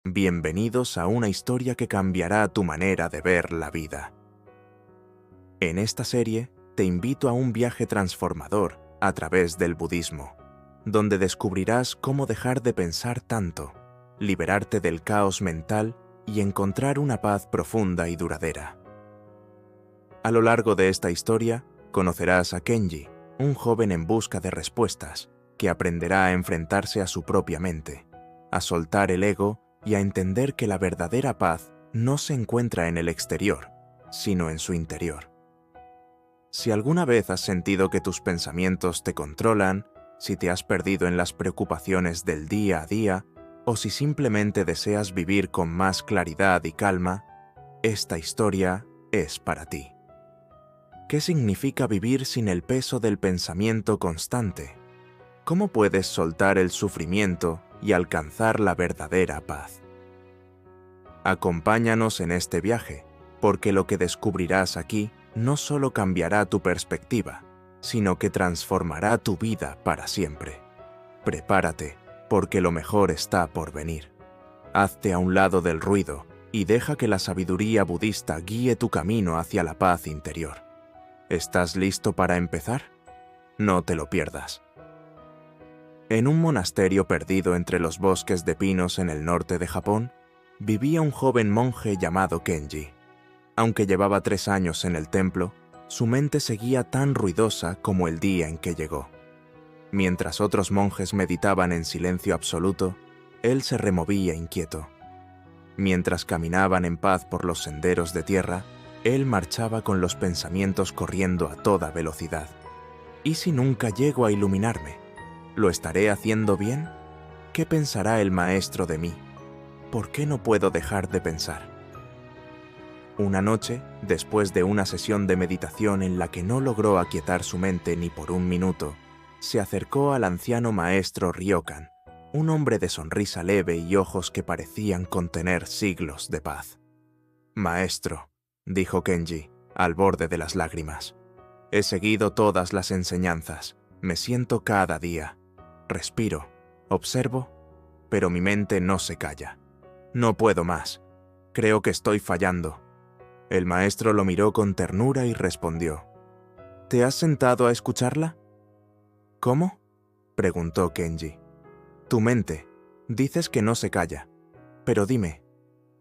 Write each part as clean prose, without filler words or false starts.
Bienvenidos a una historia que cambiará tu manera de ver la vida. En esta serie, te invito a un viaje transformador a través del budismo, donde descubrirás cómo dejar de pensar tanto, liberarte del caos mental y encontrar una paz profunda y duradera. A lo largo de esta historia, conocerás a Kenji, un joven en busca de respuestas, que aprenderá a enfrentarse a su propia mente, a soltar el ego y a entender que la verdadera paz no se encuentra en el exterior, sino en su interior. Si alguna vez has sentido que tus pensamientos te controlan, si te has perdido en las preocupaciones del día a día, o si simplemente deseas vivir con más claridad y calma, esta historia es para ti. ¿Qué significa vivir sin el peso del pensamiento constante? ¿Cómo puedes soltar el sufrimiento y alcanzar la verdadera paz? Acompáñanos en este viaje, porque lo que descubrirás aquí no solo cambiará tu perspectiva, sino que transformará tu vida para siempre. Prepárate, porque lo mejor está por venir. Hazte a un lado del ruido y deja que la sabiduría budista guíe tu camino hacia la paz interior. ¿Estás listo para empezar? No te lo pierdas. En un monasterio perdido entre los bosques de pinos en el norte de Japón, vivía un joven monje llamado Kenji. Aunque llevaba 3 años en el templo, su mente seguía tan ruidosa como el día en que llegó. Mientras otros monjes meditaban en silencio absoluto, él se removía inquieto. Mientras caminaban en paz por los senderos de tierra, él marchaba con los pensamientos corriendo a toda velocidad. ¿Y si nunca llego a iluminarme? ¿Lo estaré haciendo bien? ¿Qué pensará el maestro de mí? ¿Por qué no puedo dejar de pensar? Una noche, después de una sesión de meditación en la que no logró aquietar su mente ni por un minuto, se acercó al anciano maestro Ryokan, un hombre de sonrisa leve y ojos que parecían contener siglos de paz. «Maestro», dijo Kenji, al borde de las lágrimas, «he seguido todas las enseñanzas, me siento cada día, respiro, observo, pero mi mente no se calla. No puedo más, creo que estoy fallando». El maestro lo miró con ternura y respondió, «¿Te has sentado a escucharla?» «¿Cómo?», preguntó Kenji. «Tu mente, dices que no se calla, pero dime,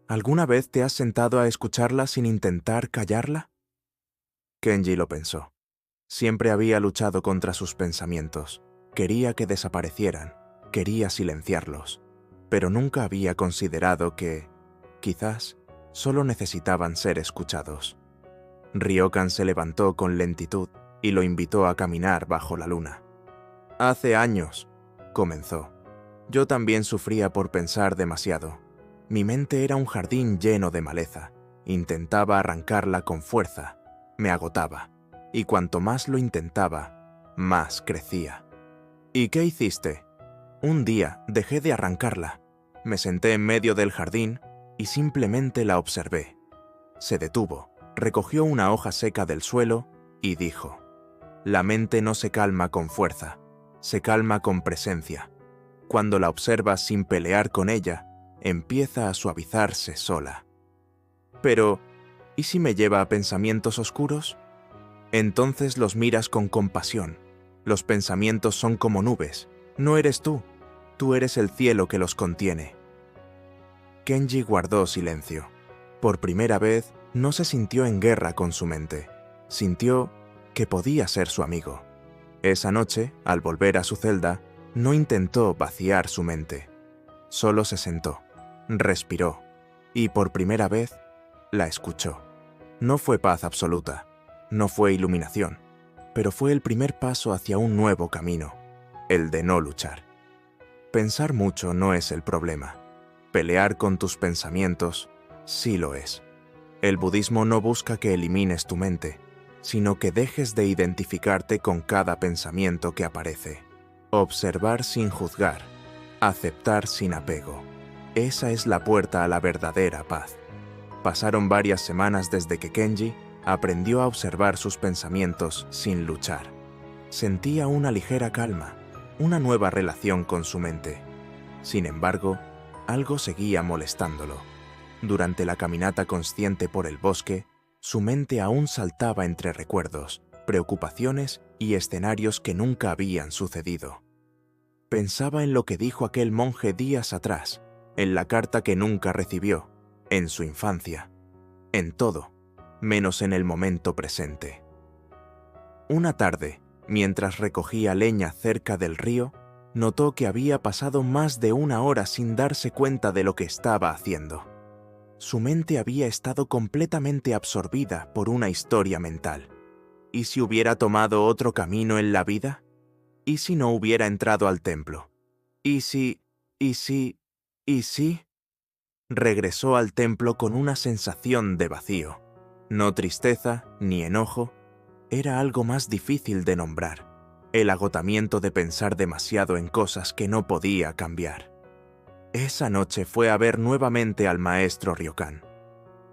¿alguna vez te has sentado a escucharla sin intentar callarla?» Kenji lo pensó. Siempre había luchado contra sus pensamientos, quería que desaparecieran, quería silenciarlos, pero nunca había considerado que, quizás, solo necesitaban ser escuchados. Ryokan se levantó con lentitud y lo invitó a caminar bajo la luna. «Hace años», comenzó, «yo también sufría por pensar demasiado. Mi mente era un jardín lleno de maleza. Intentaba arrancarla con fuerza. Me agotaba. Y cuanto más lo intentaba, más crecía». «¿Y qué hiciste?» «Un día dejé de arrancarla. Me senté en medio del jardín y simplemente la observé. Se detuvo, recogió una hoja seca del suelo y dijo, «La mente no se calma con fuerza, se calma con presencia. Cuando la observas sin pelear con ella, empieza a suavizarse sola». «Pero, ¿y si me lleva a pensamientos oscuros?» «Entonces los miras con compasión. Los pensamientos son como nubes. No eres tú eres el cielo que los contiene». Kenji guardó silencio. Por primera vez, no se sintió en guerra con su mente. Sintió que podía ser su amigo. Esa noche, al volver a su celda, no intentó vaciar su mente. Solo se sentó, respiró, y por primera vez, la escuchó. No fue paz absoluta, no fue iluminación, pero fue el primer paso hacia un nuevo camino, el de no luchar. Pensar mucho no es el problema. Pelear con tus pensamientos sí lo es. El budismo no busca que elimines tu mente, sino que dejes de identificarte con cada pensamiento que aparece. Observar sin juzgar, aceptar sin apego. Esa es la puerta a la verdadera paz. Pasaron varias semanas desde que Kenji aprendió a observar sus pensamientos sin luchar. Sentía una ligera calma, una nueva relación con su mente. Sin embargo, algo seguía molestándolo. Durante la caminata consciente por el bosque, su mente aún saltaba entre recuerdos, preocupaciones y escenarios que nunca habían sucedido. Pensaba en lo que dijo aquel monje días atrás, en la carta que nunca recibió, en su infancia, en todo, menos en el momento presente. Una tarde, mientras recogía leña cerca del río, notó que había pasado más de 1 hora sin darse cuenta de lo que estaba haciendo. Su mente había estado completamente absorbida por una historia mental. ¿Y si hubiera tomado otro camino en la vida? ¿Y si no hubiera entrado al templo? ¿Y si? Regresó al templo con una sensación de vacío. No tristeza ni enojo. Era algo más difícil de nombrar. El agotamiento de pensar demasiado en cosas que no podía cambiar. Esa noche fue a ver nuevamente al maestro Ryokan.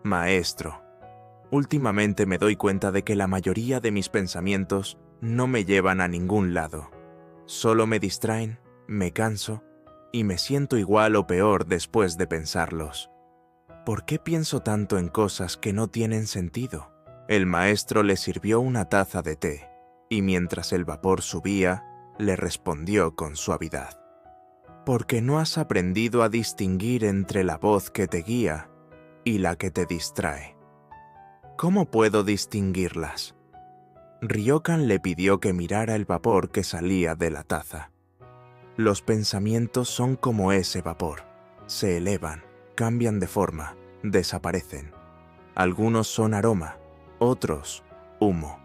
Maestro, últimamente me doy cuenta de que la mayoría de mis pensamientos no me llevan a ningún lado. Solo me distraen, me canso y me siento igual o peor después de pensarlos. ¿Por qué pienso tanto en cosas que no tienen sentido? El maestro le sirvió una taza de té y mientras el vapor subía, le respondió con suavidad. Porque no has aprendido a distinguir entre la voz que te guía y la que te distrae. ¿Cómo puedo distinguirlas? Ryokan le pidió que mirara el vapor que salía de la taza. Los pensamientos son como ese vapor. Se elevan, cambian de forma, desaparecen. Algunos son aroma, otros humo.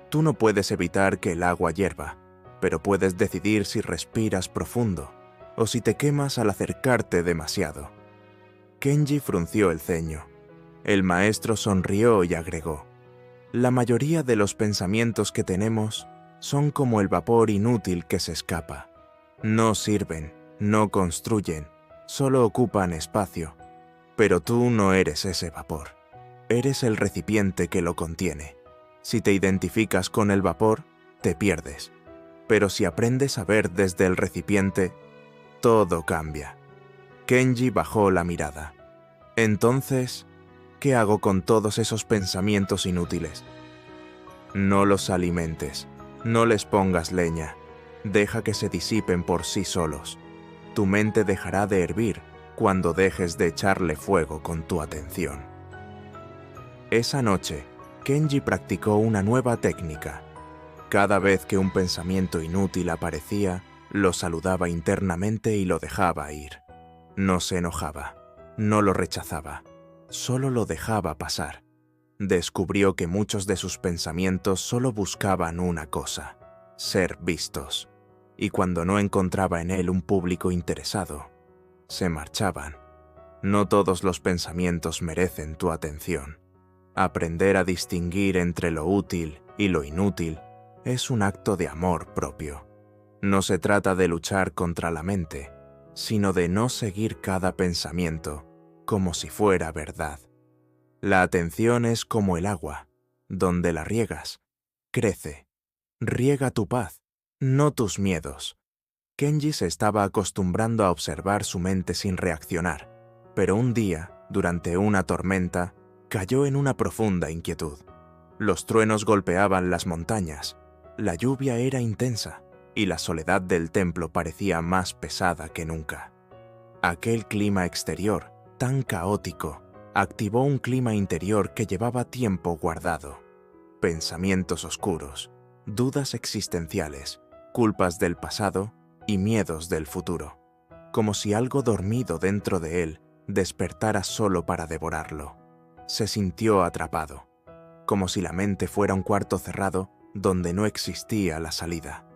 Tú no puedes evitar que el agua hierva, pero puedes decidir si respiras profundo o si te quemas al acercarte demasiado. Kenji frunció el ceño. El maestro sonrió y agregó: la mayoría de los pensamientos que tenemos son como el vapor inútil que se escapa. No sirven, no construyen, solo ocupan espacio. Pero tú no eres ese vapor. Eres el recipiente que lo contiene. Si te identificas con el vapor, te pierdes. Pero si aprendes a ver desde el recipiente, todo cambia. Kenji bajó la mirada. Entonces, ¿qué hago con todos esos pensamientos inútiles? No los alimentes, no les pongas leña, deja que se disipen por sí solos. Tu mente dejará de hervir cuando dejes de echarle fuego con tu atención. Esa noche, Kenji practicó una nueva técnica. Cada vez que un pensamiento inútil aparecía, lo saludaba internamente y lo dejaba ir. No se enojaba, no lo rechazaba, solo lo dejaba pasar. Descubrió que muchos de sus pensamientos solo buscaban una cosa: ser vistos. Y cuando no encontraba en él un público interesado, se marchaban. No todos los pensamientos merecen tu atención. Aprender a distinguir entre lo útil y lo inútil es un acto de amor propio. No se trata de luchar contra la mente, sino de no seguir cada pensamiento como si fuera verdad. La atención es como el agua, donde la riegas, crece. Riega tu paz, no tus miedos. Kenji se estaba acostumbrando a observar su mente sin reaccionar, pero un día, durante una tormenta, cayó en una profunda inquietud. Los truenos golpeaban las montañas, la lluvia era intensa y la soledad del templo parecía más pesada que nunca. Aquel clima exterior, tan caótico, activó un clima interior que llevaba tiempo guardado. Pensamientos oscuros, dudas existenciales, culpas del pasado y miedos del futuro, como si algo dormido dentro de él despertara solo para devorarlo. Se sintió atrapado, como si la mente fuera un cuarto cerrado donde no existía la salida.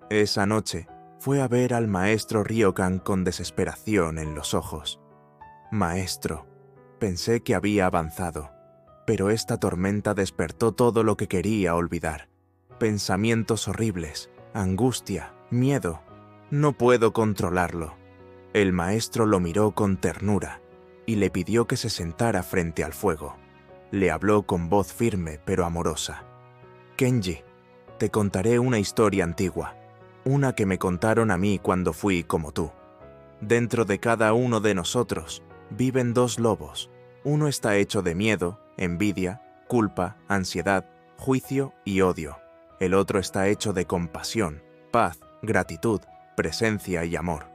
Esa noche fue a ver al maestro Ryokan con desesperación en los ojos. Maestro, pensé que había avanzado, pero esta tormenta despertó todo lo que quería olvidar. Pensamientos horribles, angustia, miedo. No puedo controlarlo. El maestro lo miró con ternura y le pidió que se sentara frente al fuego. Le habló con voz firme pero amorosa. Kenji, te contaré una historia antigua, una que me contaron a mí cuando fui como tú. Dentro de cada uno de nosotros viven dos lobos. Uno está hecho de miedo, envidia, culpa, ansiedad, juicio y odio. El otro está hecho de compasión, paz, gratitud, presencia y amor.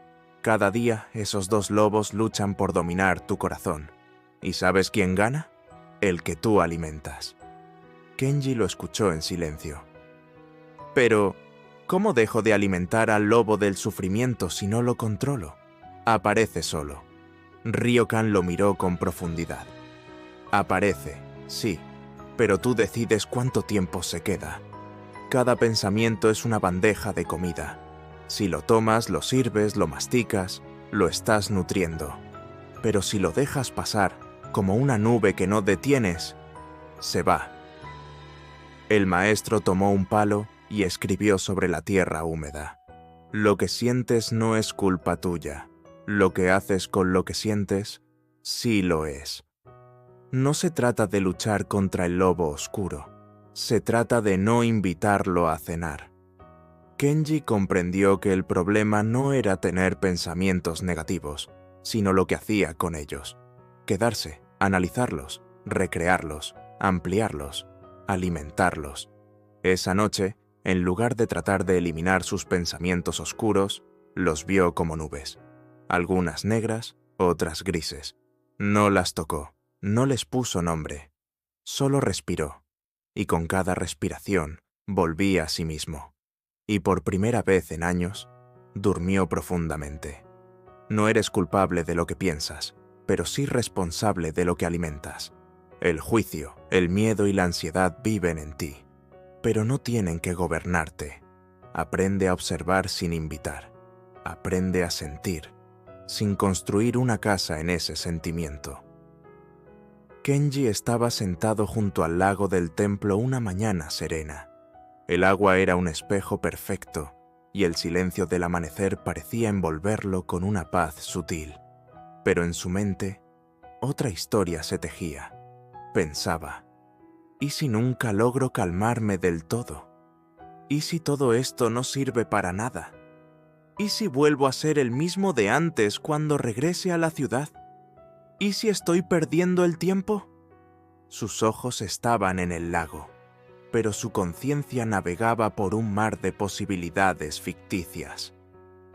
Cada día esos dos lobos luchan por dominar tu corazón. ¿Y sabes quién gana? El que tú alimentas. Kenji lo escuchó en silencio. Pero, ¿cómo dejo de alimentar al lobo del sufrimiento si no lo controlo? Aparece solo. Ryokan lo miró con profundidad. Aparece, sí, pero tú decides cuánto tiempo se queda. Cada pensamiento es una bandeja de comida. Si lo tomas, lo sirves, lo masticas, lo estás nutriendo. Pero si lo dejas pasar, como una nube que no detienes, se va. El maestro tomó un palo y escribió sobre la tierra húmeda. Lo que sientes no es culpa tuya. Lo que haces con lo que sientes, sí lo es. No se trata de luchar contra el lobo oscuro. Se trata de no invitarlo a cenar. Kenji comprendió que el problema no era tener pensamientos negativos, sino lo que hacía con ellos. Quedarse, analizarlos, recrearlos, ampliarlos, alimentarlos. Esa noche, en lugar de tratar de eliminar sus pensamientos oscuros, los vio como nubes. Algunas negras, otras grises. No las tocó, no les puso nombre. Solo respiró, y con cada respiración volvía a sí mismo. Y por primera vez en años, durmió profundamente. No eres culpable de lo que piensas, pero sí responsable de lo que alimentas. El juicio, el miedo y la ansiedad viven en ti, pero no tienen que gobernarte. Aprende a observar sin invitar. Aprende a sentir, sin construir una casa en ese sentimiento. Kenji estaba sentado junto al lago del templo una mañana serena. El agua era un espejo perfecto, y el silencio del amanecer parecía envolverlo con una paz sutil. Pero en su mente, otra historia se tejía. Pensaba, ¿y si nunca logro calmarme del todo? ¿Y si todo esto no sirve para nada? ¿Y si vuelvo a ser el mismo de antes cuando regrese a la ciudad? ¿Y si estoy perdiendo el tiempo? Sus ojos estaban en el lago, pero su conciencia navegaba por un mar de posibilidades ficticias.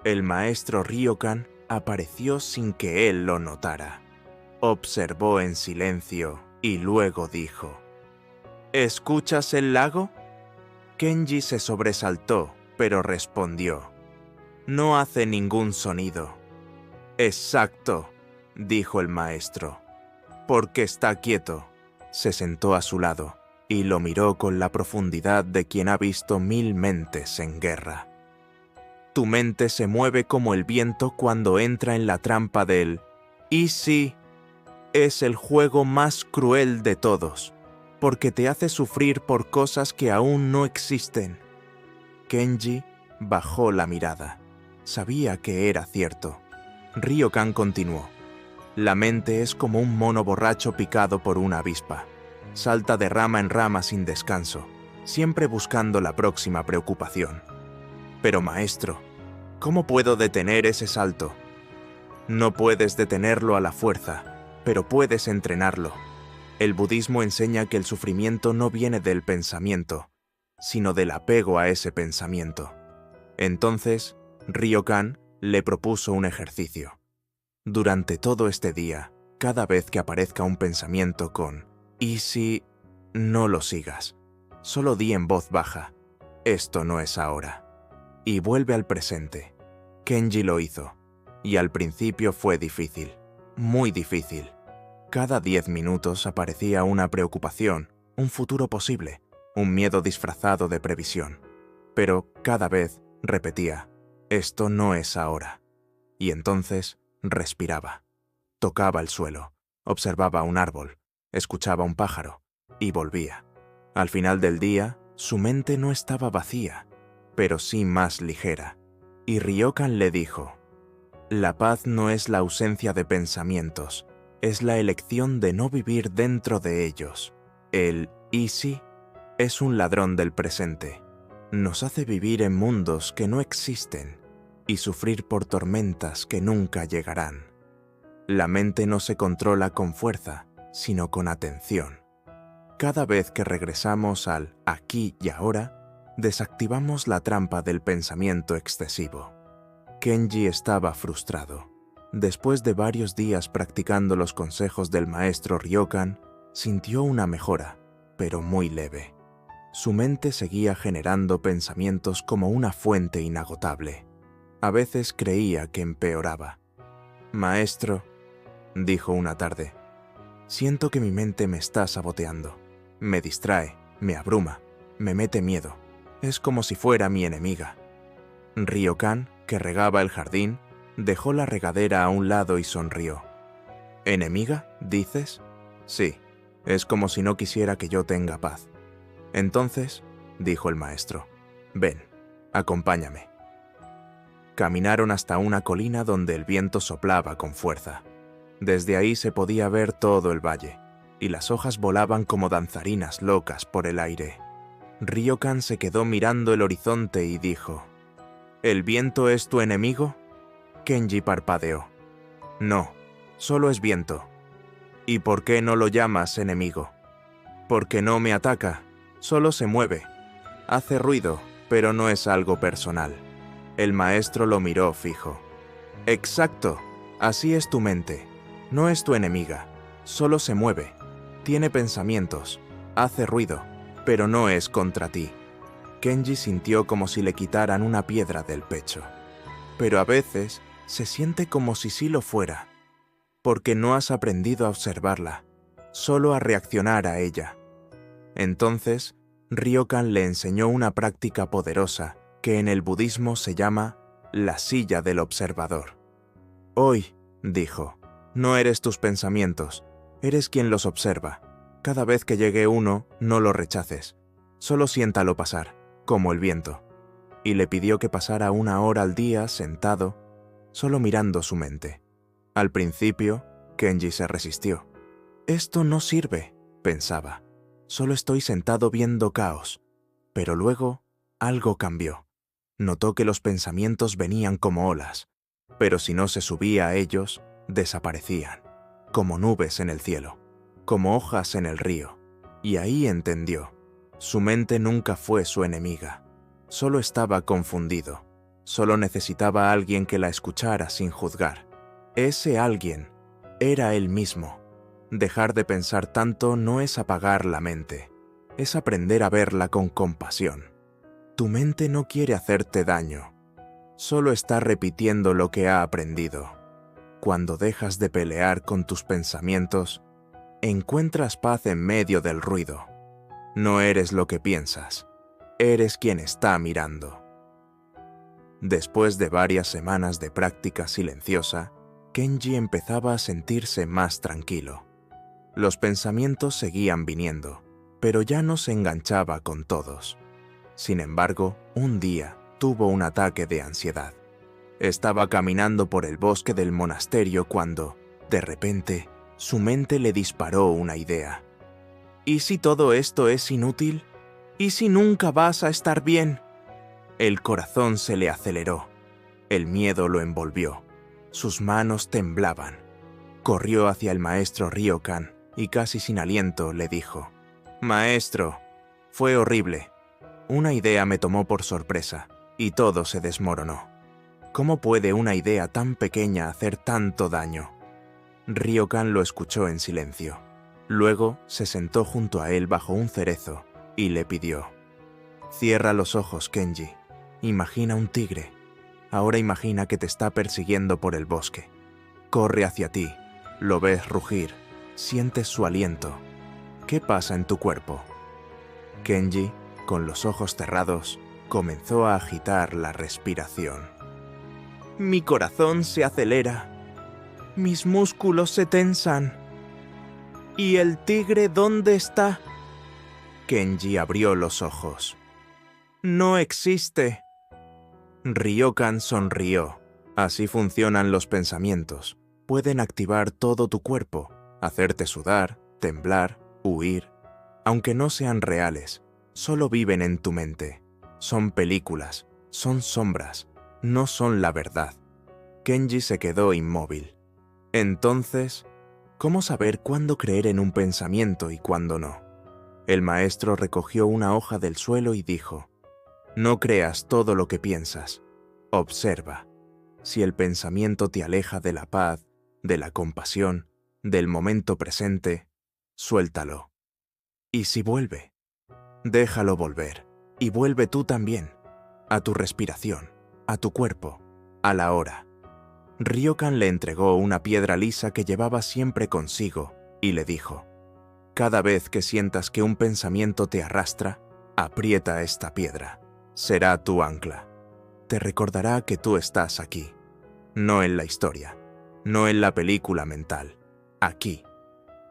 El maestro Ryokan apareció sin que él lo notara. Observó en silencio y luego dijo: ¿Escuchas el lago? Kenji se sobresaltó, pero respondió: No hace ningún sonido. Exacto, dijo el maestro. Porque está quieto. Se sentó a su lado y lo miró con la profundidad de quien ha visto 1000 mentes en guerra. Tu mente se mueve como el viento cuando entra en la trampa del «y si». Es el juego más cruel de todos, porque te hace sufrir por cosas que aún no existen. Kenji bajó la mirada. Sabía que era cierto. Ryokan continuó. La mente es como un mono borracho picado por una avispa. Salta de rama en rama sin descanso, siempre buscando la próxima preocupación. Pero maestro, ¿cómo puedo detener ese salto? No puedes detenerlo a la fuerza, pero puedes entrenarlo. El budismo enseña que el sufrimiento no viene del pensamiento, sino del apego a ese pensamiento. Entonces, Ryokan le propuso un ejercicio. Durante todo este día, cada vez que aparezca un pensamiento con «¿y si...?», no lo sigas. Solo di en voz baja: «Esto no es ahora». Y vuelve al presente. Kenji lo hizo. Y al principio fue difícil. Muy difícil. Cada 10 minutos aparecía una preocupación, un futuro posible, un miedo disfrazado de previsión. Pero cada vez repetía: «Esto no es ahora». Y entonces respiraba. Tocaba el suelo, observaba un árbol, escuchaba un pájaro y volvía. Al final del día, su mente no estaba vacía, pero sí más ligera. Y Ryokan le dijo: «La paz no es la ausencia de pensamientos, es la elección de no vivir dentro de ellos. El «y si» es un ladrón del presente. Nos hace vivir en mundos que no existen. y sufrir por tormentas que nunca llegarán. La mente no se controla con fuerza, sino con atención. Cada vez que regresamos al aquí y ahora, desactivamos la trampa del pensamiento excesivo. Kenji estaba frustrado. Después de varios días practicando los consejos del maestro Ryokan, sintió una mejora, pero muy leve. Su mente seguía generando pensamientos como una fuente inagotable. A veces creía que empeoraba. «Maestro», dijo una tarde, «siento que mi mente me está saboteando. Me distrae, me abruma, me mete miedo. Es como si fuera mi enemiga». Ryokan, que regaba el jardín, dejó la regadera a un lado y sonrió. «¿Enemiga, dices?» «Sí, es como si no quisiera que yo tenga paz». «Entonces», dijo el maestro, «ven, acompáñame». Caminaron hasta una colina donde el viento soplaba con fuerza. Desde ahí se podía ver todo el valle, y las hojas volaban como danzarinas locas por el aire. Ryokan se quedó mirando el horizonte y dijo, «¿El viento es tu enemigo?» Kenji parpadeó. «No, solo es viento». «¿Y por qué no lo llamas enemigo?» «Porque no me ataca, solo se mueve. Hace ruido, pero no es algo personal». El maestro lo miró fijo. «Exacto, así es tu mente. No es tu enemiga, solo se mueve. Tiene pensamientos, hace ruido, pero no es contra ti». Kenji sintió como si le quitaran una piedra del pecho. Pero a veces se siente como si sí lo fuera, porque no has aprendido a observarla, solo a reaccionar a ella. Entonces, Ryokan le enseñó una práctica poderosa que en el budismo se llama la silla del observador. «Hoy», dijo, «no eres tus pensamientos, eres quien los observa. Cada vez que llegue uno, no lo rechaces, solo siéntalo pasar, como el viento». Y le pidió que pasara 1 hora al día sentado, solo mirando su mente. Al principio, Kenji se resistió. «Esto no sirve», pensaba, «solo estoy sentado viendo caos». Pero luego, algo cambió. Notó que los pensamientos venían como olas, pero si no se subía a ellos, desaparecían, como nubes en el cielo, como hojas en el río. Y ahí entendió, su mente nunca fue su enemiga, solo estaba confundido, solo necesitaba a alguien que la escuchara sin juzgar. Ese alguien era él mismo. Dejar de pensar tanto no es apagar la mente, es aprender a verla con compasión. Tu mente no quiere hacerte daño, solo está repitiendo lo que ha aprendido. Cuando dejas de pelear con tus pensamientos, encuentras paz en medio del ruido. No eres lo que piensas, eres quien está mirando. Después de varias semanas de práctica silenciosa, Kenji empezaba a sentirse más tranquilo. Los pensamientos seguían viniendo, pero ya no se enganchaba con todos. Sin embargo, un día tuvo un ataque de ansiedad. Estaba caminando por el bosque del monasterio cuando, de repente, su mente le disparó una idea. ¿Y si todo esto es inútil? ¿Y si nunca vas a estar bien? El corazón se le aceleró. El miedo lo envolvió. Sus manos temblaban. Corrió hacia el maestro Ryokan y casi sin aliento le dijo, «Maestro, fue horrible. Una idea me tomó por sorpresa y todo se desmoronó. ¿Cómo puede una idea tan pequeña hacer tanto daño?» Ryokan lo escuchó en silencio. Luego se sentó junto a él bajo un cerezo y le pidió, «Cierra los ojos, Kenji. Imagina un tigre. Ahora imagina que te está persiguiendo por el bosque. Corre hacia ti. Lo ves rugir. Sientes su aliento. ¿Qué pasa en tu cuerpo?» Kenji, con los ojos cerrados, comenzó a agitar la respiración. «Mi corazón se acelera. Mis músculos se tensan. ¿Y el tigre dónde está?» Kenji abrió los ojos. «No existe». Ryokan sonrió. Así funcionan los pensamientos. Pueden activar todo tu cuerpo, hacerte sudar, temblar, huir. Aunque no sean reales, solo viven en tu mente. Son películas, son sombras. no son la verdad. Kenji se quedó inmóvil. Entonces, ¿cómo saber cuándo creer en un pensamiento y cuándo no? El maestro recogió una hoja del suelo y dijo: no creas todo lo que piensas. Observa. Si el pensamiento te aleja de la paz, de la compasión, del momento presente, suéltalo. Y si vuelve, déjalo volver. Y vuelve tú también, a tu respiración, a tu cuerpo, a la hora. Ryokan le entregó una piedra lisa que llevaba siempre consigo y le dijo: cada vez que sientas que un pensamiento te arrastra, aprieta esta piedra. Será tu ancla. Te recordará que tú estás aquí, no en la historia, no en la película mental, aquí.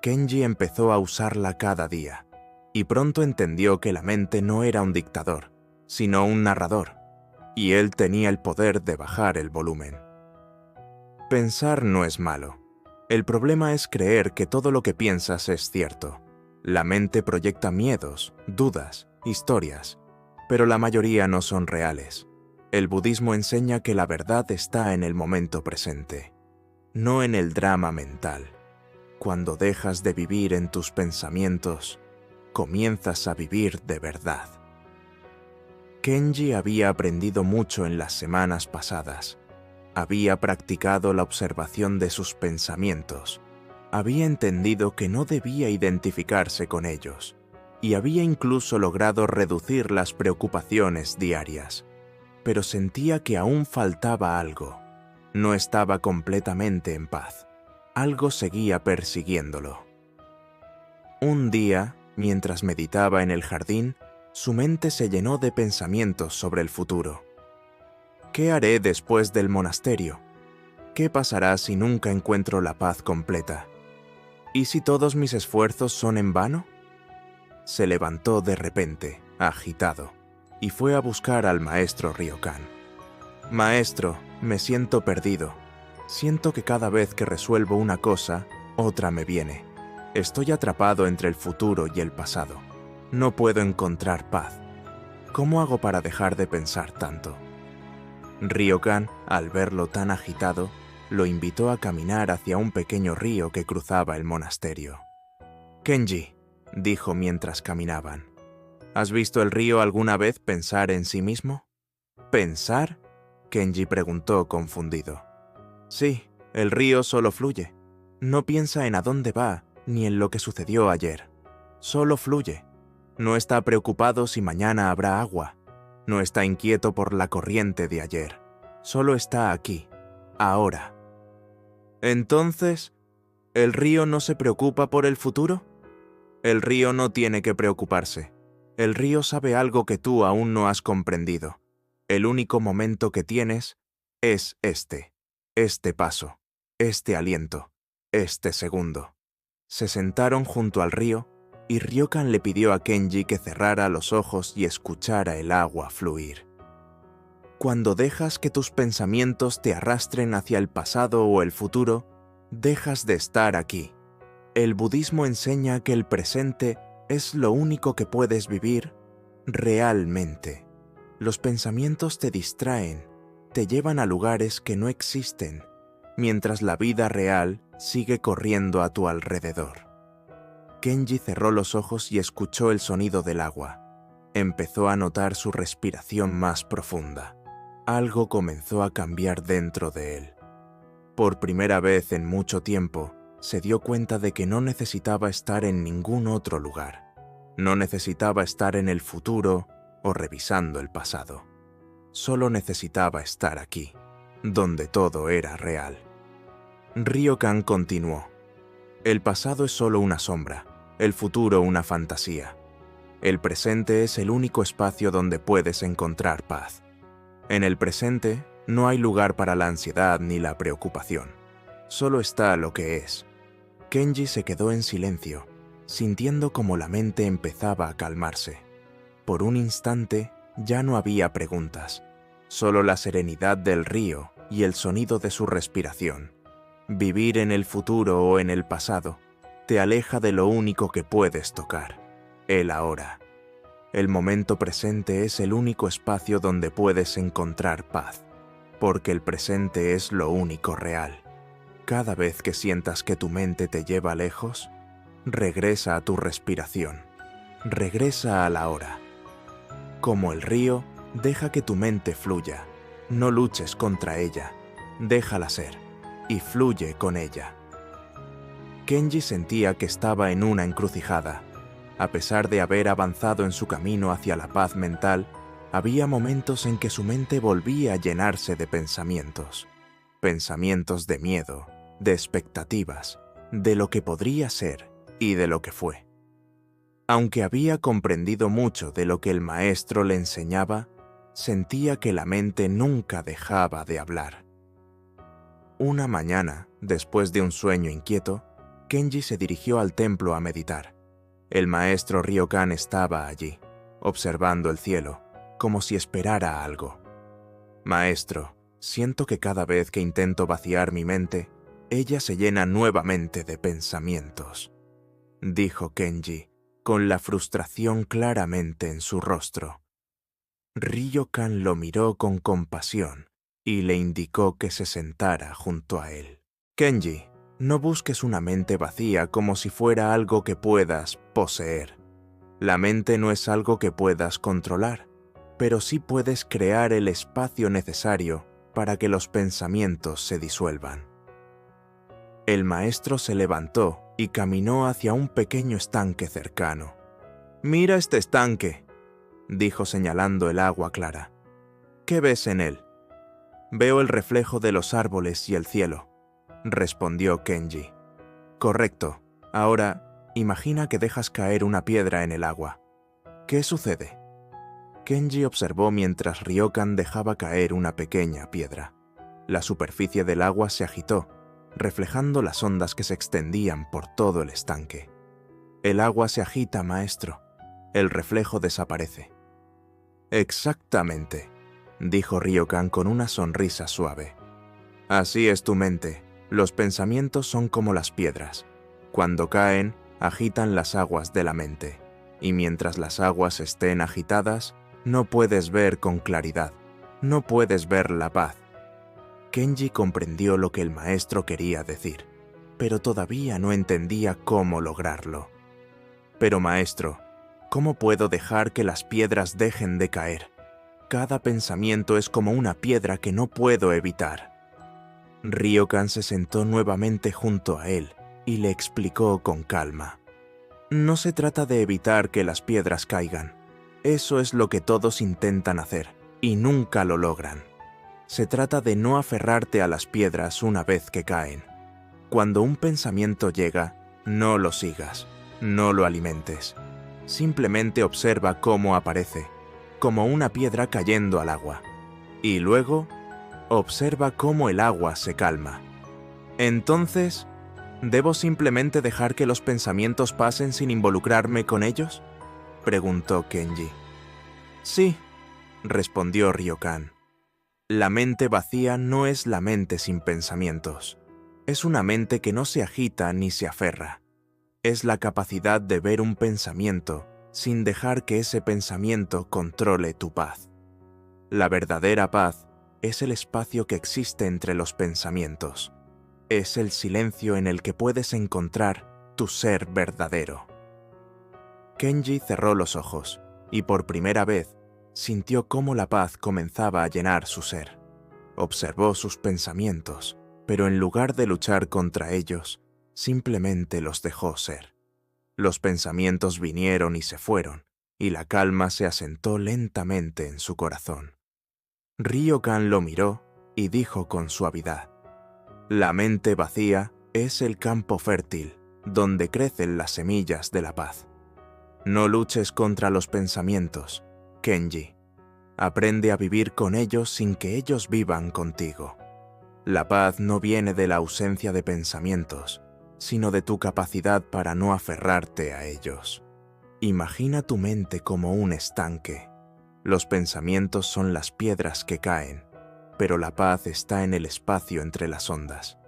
Kenji empezó a usarla cada día, y pronto entendió que la mente no era un dictador, sino un narrador, y él tenía el poder de bajar el volumen. Pensar no es malo. El problema es creer que todo lo que piensas es cierto. La mente proyecta miedos, dudas, historias, pero la mayoría no son reales. El budismo enseña que la verdad está en el momento presente, no en el drama mental. Cuando dejas de vivir en tus pensamientos, comienzas a vivir de verdad. Kenji había aprendido mucho en las semanas pasadas. Había practicado la observación de sus pensamientos. Había entendido que no debía identificarse con ellos, y había incluso logrado reducir las preocupaciones diarias. Pero sentía que aún faltaba algo. No estaba completamente en paz. Algo seguía persiguiéndolo. Un día, mientras meditaba en el jardín, su mente se llenó de pensamientos sobre el futuro. ¿Qué haré después del monasterio? ¿Qué pasará si nunca encuentro la paz completa? ¿Y si todos mis esfuerzos son en vano? Se levantó de repente, agitado, y fue a buscar al maestro Ryokan. Maestro, me siento perdido. Siento que cada vez que resuelvo una cosa, otra me viene. Estoy atrapado entre el futuro y el pasado. No puedo encontrar paz. ¿Cómo hago para dejar de pensar tanto? Ryokan, al verlo tan agitado, lo invitó a caminar hacia un pequeño río que cruzaba el monasterio. Kenji, dijo mientras caminaban, ¿has visto el río alguna vez pensar en sí mismo? ¿Pensar? Kenji preguntó confundido. Sí, el río solo fluye. No piensa en a dónde va ni en lo que sucedió ayer. Solo fluye. No está preocupado si mañana habrá agua. No está inquieto por la corriente de ayer. Solo está aquí, ahora. Entonces, ¿el río no se preocupa por el futuro? El río no tiene que preocuparse. El río sabe algo que tú aún no has comprendido. El único momento que tienes es este paso, este aliento, este segundo. Se sentaron junto al río y Ryokan le pidió a Kenji que cerrara los ojos y escuchara el agua fluir. Cuando dejas que tus pensamientos te arrastren hacia el pasado o el futuro, dejas de estar aquí. El budismo enseña que el presente es lo único que puedes vivir realmente. Los pensamientos te distraen, te llevan a lugares que no existen, mientras la vida real sigue corriendo a tu alrededor. Kenji cerró los ojos y escuchó el sonido del agua. Empezó a notar su respiración más profunda. Algo comenzó a cambiar dentro de él. Por primera vez en mucho tiempo, se dio cuenta de que no necesitaba estar en ningún otro lugar. No necesitaba estar en el futuro o revisando el pasado. Solo necesitaba estar aquí, donde todo era real. Ryokan continuó. El pasado es solo una sombra, el futuro una fantasía. El presente es el único espacio donde puedes encontrar paz. En el presente no hay lugar para la ansiedad ni la preocupación. Solo está lo que es. Kenji se quedó en silencio, sintiendo como la mente empezaba a calmarse. Por un instante ya no había preguntas, solo la serenidad del río y el sonido de su respiración. Vivir en el futuro o en el pasado te aleja de lo único que puedes tocar, el ahora. El momento presente es el único espacio donde puedes encontrar paz. porque el presente es lo único real. Cada vez que sientas que tu mente te lleva lejos, regresa a tu respiración, regresa a la hora. Como el río, deja que tu mente fluya, no luches contra ella, déjala ser y fluye con ella. Kenji sentía que estaba en una encrucijada. A pesar de haber avanzado en su camino hacia la paz mental, había momentos en que su mente volvía a llenarse de pensamientos de miedo, de expectativas, de lo que podría ser y de lo que fue. Aunque había comprendido mucho de lo que el maestro le enseñaba, sentía que la mente nunca dejaba de hablar. Una mañana, después de un sueño inquieto, Kenji se dirigió al templo a meditar. El maestro Ryokan estaba allí, observando el cielo, como si esperara algo. «Maestro, siento que cada vez que intento vaciar mi mente, ella se llena nuevamente de pensamientos», dijo Kenji, con la frustración claramente en su rostro. Ryokan lo miró con compasión y le indicó que se sentara junto a él. «Kenji, no busques una mente vacía como si fuera algo que puedas poseer. La mente no es algo que puedas controlar, pero sí puedes crear el espacio necesario para que los pensamientos se disuelvan». El maestro se levantó y caminó hacia un pequeño estanque cercano. «Mira este estanque», dijo señalando el agua clara. «¿Qué ves en él?» «Veo el reflejo de los árboles y el cielo», respondió Kenji. «Correcto. Ahora, imagina que dejas caer una piedra en el agua. ¿Qué sucede?» Kenji observó mientras Ryokan dejaba caer una pequeña piedra. La superficie del agua se agitó, reflejando las ondas que se extendían por todo el estanque. «El agua se agita, maestro. El reflejo desaparece». «Exactamente», dijo Ryokan con una sonrisa suave. «Así es tu mente. Los pensamientos son como las piedras. Cuando caen, agitan las aguas de la mente, y mientras las aguas estén agitadas, no puedes ver con claridad, no puedes ver la paz». Kenji comprendió lo que el maestro quería decir, pero todavía no entendía cómo lograrlo. «Pero maestro, ¿cómo puedo dejar que las piedras dejen de caer? Cada pensamiento es como una piedra que no puedo evitar». Ryokan se sentó nuevamente junto a él y le explicó con calma. «No se trata de evitar que las piedras caigan. Eso es lo que todos intentan hacer, y nunca lo logran. Se trata de no aferrarte a las piedras una vez que caen. Cuando un pensamiento llega, no lo sigas, no lo alimentes. Simplemente observa cómo aparece, como una piedra cayendo al agua. Y luego, observa cómo el agua se calma. Entonces, ¿debo simplemente dejar que los pensamientos pasen sin involucrarme con ellos?», preguntó Kenji. «Sí», respondió Ryokan. «La mente vacía no es la mente sin pensamientos. Es una mente que no se agita ni se aferra. Es la capacidad de ver un pensamiento sin dejar que ese pensamiento controle tu paz. La verdadera paz es el espacio que existe entre los pensamientos. Es el silencio en el que puedes encontrar tu ser verdadero». Kenji cerró los ojos y por primera vez sintió cómo la paz comenzaba a llenar su ser. Observó sus pensamientos, pero en lugar de luchar contra ellos, simplemente los dejó ser. Los pensamientos vinieron y se fueron, y la calma se asentó lentamente en su corazón. Ryokan lo miró y dijo con suavidad: «La mente vacía es el campo fértil donde crecen las semillas de la paz. No luches contra los pensamientos, Kenji. Aprende a vivir con ellos sin que ellos vivan contigo. La paz no viene de la ausencia de pensamientos, sino de tu capacidad para no aferrarte a ellos. Imagina tu mente como un estanque. Los pensamientos son las piedras que caen, pero la paz está en el espacio entre las ondas.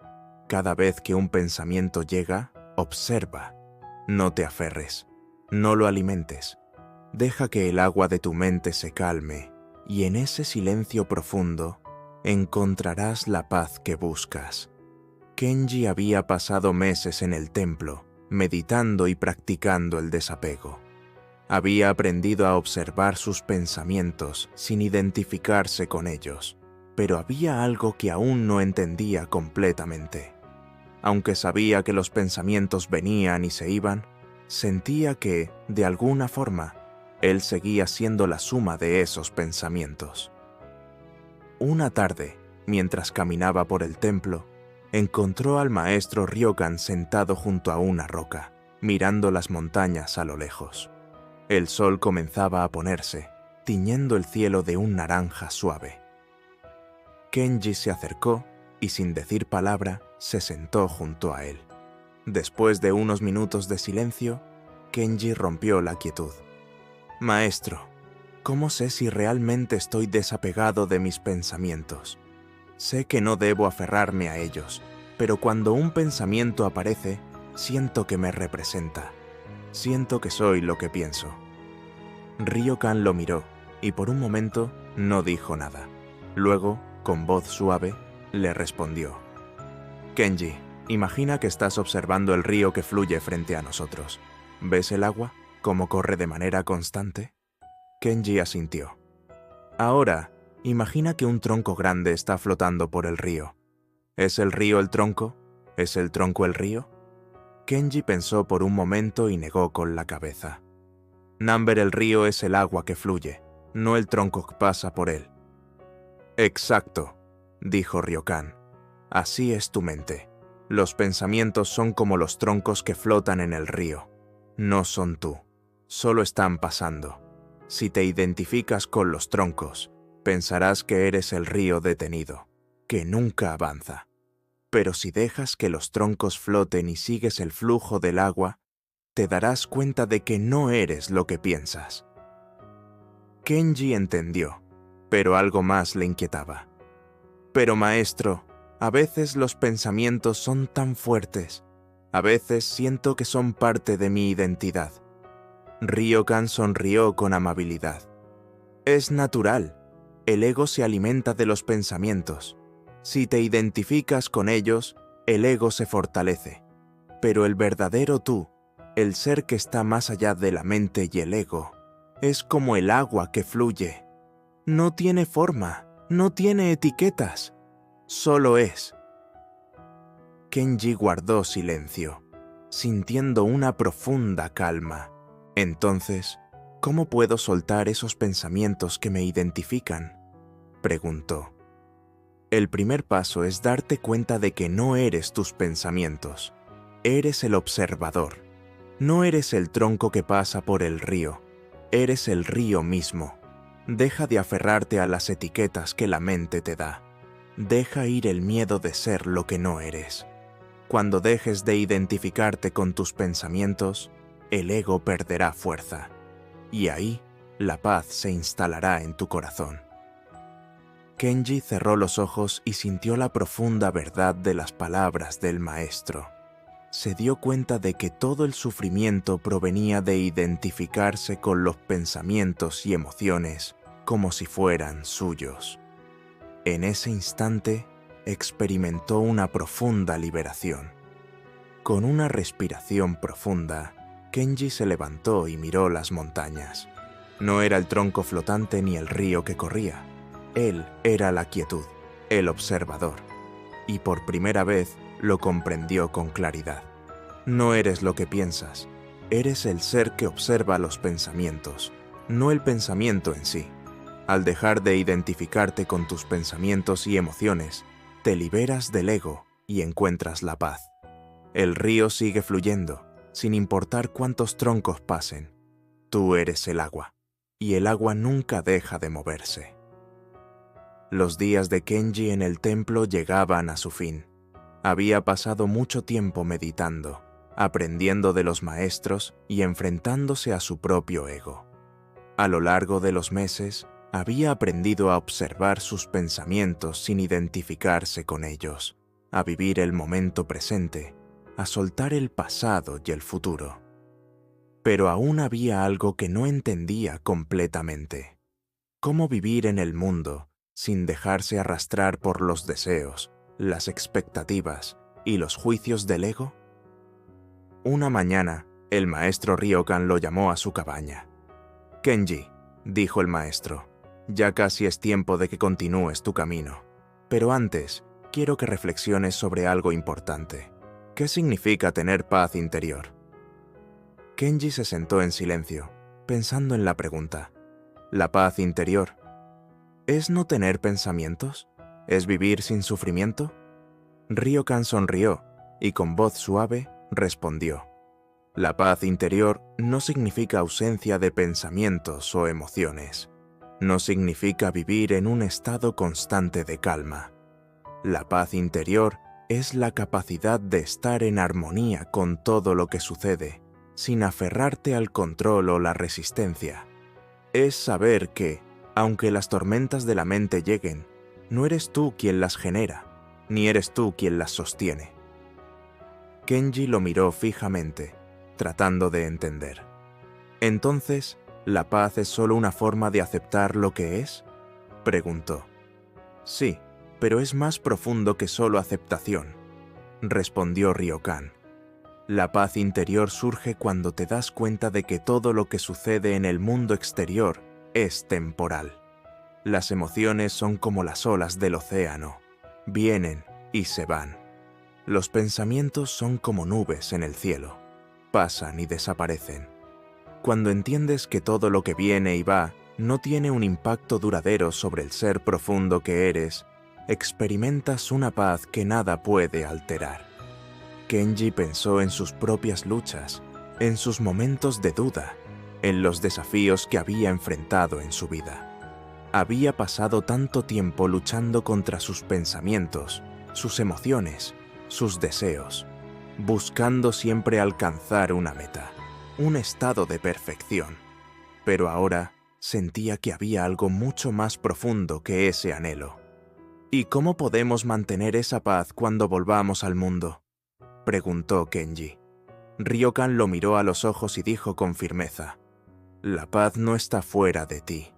Cada vez que un pensamiento llega, observa. No te aferres, no lo alimentes. Deja que el agua de tu mente se calme y en ese silencio profundo, encontrarás la paz que buscas. Kenji había pasado meses en el templo, meditando y practicando el desapego. Había aprendido a observar sus pensamientos sin identificarse con ellos, pero había algo que aún no entendía completamente. Aunque sabía que los pensamientos venían y se iban, sentía que, de alguna forma, él seguía siendo la suma de esos pensamientos. Una tarde, mientras caminaba por el templo, encontró al maestro Ryokan sentado junto a una roca, mirando las montañas a lo lejos. El sol comenzaba a ponerse, tiñendo el cielo de un naranja suave. Kenji se acercó y, sin decir palabra, se sentó junto a él. Después de unos minutos de silencio, Kenji rompió la quietud. «Maestro, ¿cómo sé si realmente estoy desapegado de mis pensamientos? Sé que no debo aferrarme a ellos, pero cuando un pensamiento aparece, siento que me representa. Siento que soy lo que pienso». Ryokan lo miró y por un momento no dijo nada. Luego, con voz suave, le respondió: «Kenji, imagina que estás observando el río que fluye frente a nosotros. ¿Ves el agua? ¿Cómo corre de manera constante?» Kenji asintió. «Ahora, imagina que un tronco grande está flotando por el río. ¿Es el río el tronco? ¿Es el tronco el río?» Kenji pensó por un momento y negó con la cabeza. «Number, el río es el agua que fluye, no el tronco que pasa por él». «Exacto», dijo Ryokan. «Así es tu mente. Los pensamientos son como los troncos que flotan en el río. No son tú, solo están pasando. Si te identificas con los troncos, pensarás que eres el río detenido, que nunca avanza. Pero si dejas que los troncos floten y sigues el flujo del agua, te darás cuenta de que no eres lo que piensas». Kenji entendió, pero algo más le inquietaba. «Pero maestro, a veces los pensamientos son tan fuertes. A veces siento que son parte de mi identidad». Ryokan sonrió con amabilidad. «Es natural. El ego se alimenta de los pensamientos. Si te identificas con ellos, el ego se fortalece. Pero el verdadero tú, el ser que está más allá de la mente y el ego, es como el agua que fluye. No tiene forma, no tiene etiquetas, solo es». Kenji guardó silencio, sintiendo una profunda calma. «Entonces, ¿cómo puedo soltar esos pensamientos que me identifican?», preguntó. «El primer paso es darte cuenta de que no eres tus pensamientos. Eres el observador. No eres el tronco que pasa por el río. Eres el río mismo. Deja de aferrarte a las etiquetas que la mente te da. Deja ir el miedo de ser lo que no eres. Cuando dejes de identificarte con tus pensamientos, el ego perderá fuerza. Y ahí, la paz se instalará en tu corazón». Kenji cerró los ojos y sintió la profunda verdad de las palabras del maestro. Se dio cuenta de que todo el sufrimiento provenía de identificarse con los pensamientos y emociones como si fueran suyos. En ese instante, experimentó una profunda liberación. Con una respiración profunda, Kenji se levantó y miró las montañas. No era el tronco flotante ni el río que corría. Él era la quietud, el observador. Y por primera vez lo comprendió con claridad. No eres lo que piensas. Eres el ser que observa los pensamientos, no el pensamiento en sí. Al dejar de identificarte con tus pensamientos y emociones, te liberas del ego y encuentras la paz. El río sigue fluyendo, sin importar cuántos troncos pasen. Tú eres el agua, y el agua nunca deja de moverse. Los días de Kenji en el templo llegaban a su fin. Había pasado mucho tiempo meditando, aprendiendo de los maestros y enfrentándose a su propio ego. A lo largo de los meses, había aprendido a observar sus pensamientos sin identificarse con ellos, a vivir el momento presente, a soltar el pasado y el futuro. Pero aún había algo que no entendía completamente. ¿Cómo vivir en el mundo sin dejarse arrastrar por los deseos, las expectativas y los juicios del ego? Una mañana, el maestro Ryokan lo llamó a su cabaña. «Kenji», dijo el maestro, «ya casi es tiempo de que continúes tu camino. Pero antes, quiero que reflexiones sobre algo importante. ¿Qué significa tener paz interior?» Kenji se sentó en silencio, pensando en la pregunta. ¿La paz interior es no tener pensamientos? ¿Es vivir sin sufrimiento? Ryokan sonrió y con voz suave respondió. La paz interior no significa ausencia de pensamientos o emociones. No significa vivir en un estado constante de calma. La paz interior es la capacidad de estar en armonía con todo lo que sucede, sin aferrarte al control o la resistencia. Es saber que, aunque las tormentas de la mente lleguen, no eres tú quien las genera, ni eres tú quien las sostiene. Kenji lo miró fijamente, tratando de entender. «¿Entonces, la paz es solo una forma de aceptar lo que es?», preguntó. «Sí, pero es más profundo que solo aceptación», respondió Ryokan. «La paz interior surge cuando te das cuenta de que todo lo que sucede en el mundo exterior es temporal. Las emociones son como las olas del océano, vienen y se van. Los pensamientos son como nubes en el cielo, pasan y desaparecen. Cuando entiendes que todo lo que viene y va no tiene un impacto duradero sobre el ser profundo que eres, experimentas una paz que nada puede alterar». Kenji pensó en sus propias luchas, en sus momentos de duda, en los desafíos que había enfrentado en su vida. Había pasado tanto tiempo luchando contra sus pensamientos, sus emociones, sus deseos, buscando siempre alcanzar una meta, un estado de perfección. Pero ahora sentía que había algo mucho más profundo que ese anhelo. «¿Y cómo podemos mantener esa paz cuando volvamos al mundo?», preguntó Kenji. Ryokan lo miró a los ojos y dijo con firmeza. «La paz no está fuera de ti,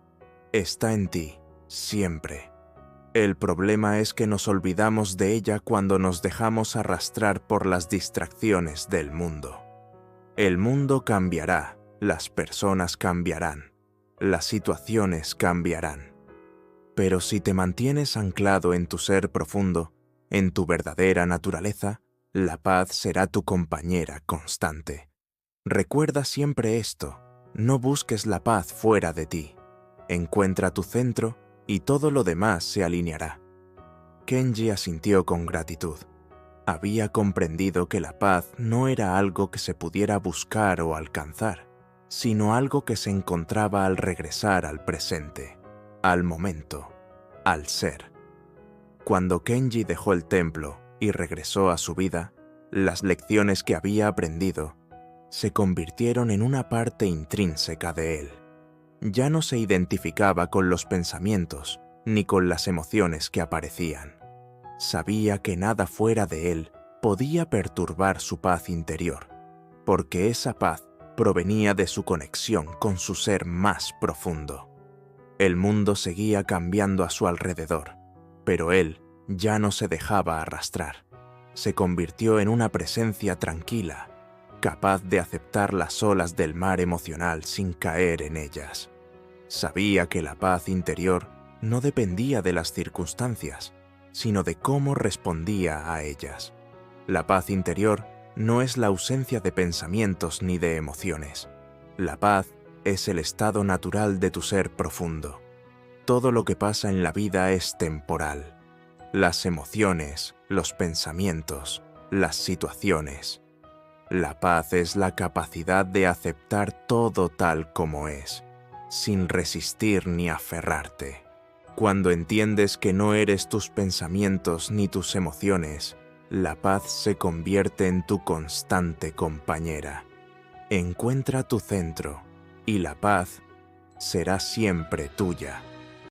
está en ti, siempre. El problema es que nos olvidamos de ella cuando nos dejamos arrastrar por las distracciones del mundo. El mundo cambiará, las personas cambiarán, las situaciones cambiarán. Pero si te mantienes anclado en tu ser profundo, en tu verdadera naturaleza, la paz será tu compañera constante. Recuerda siempre esto, no busques la paz fuera de ti. Encuentra tu centro y todo lo demás se alineará». Kenji asintió con gratitud. Había comprendido que la paz no era algo que se pudiera buscar o alcanzar, sino algo que se encontraba al regresar al presente, al momento, al ser. Cuando Kenji dejó el templo y regresó a su vida, las lecciones que había aprendido se convirtieron en una parte intrínseca de él. Ya no se identificaba con los pensamientos ni con las emociones que aparecían. Sabía que nada fuera de él podía perturbar su paz interior, porque esa paz provenía de su conexión con su ser más profundo. El mundo seguía cambiando a su alrededor, pero él ya no se dejaba arrastrar. Se convirtió en una presencia tranquila, capaz de aceptar las olas del mar emocional sin caer en ellas. Sabía que la paz interior no dependía de las circunstancias, sino de cómo respondía a ellas. La paz interior no es la ausencia de pensamientos ni de emociones. La paz es el estado natural de tu ser profundo. Todo lo que pasa en la vida es temporal. Las emociones, los pensamientos, las situaciones. La paz es la capacidad de aceptar todo tal como es, sin resistir ni aferrarte. Cuando entiendes que no eres tus pensamientos ni tus emociones, la paz se convierte en tu constante compañera. Encuentra tu centro y la paz será siempre tuya.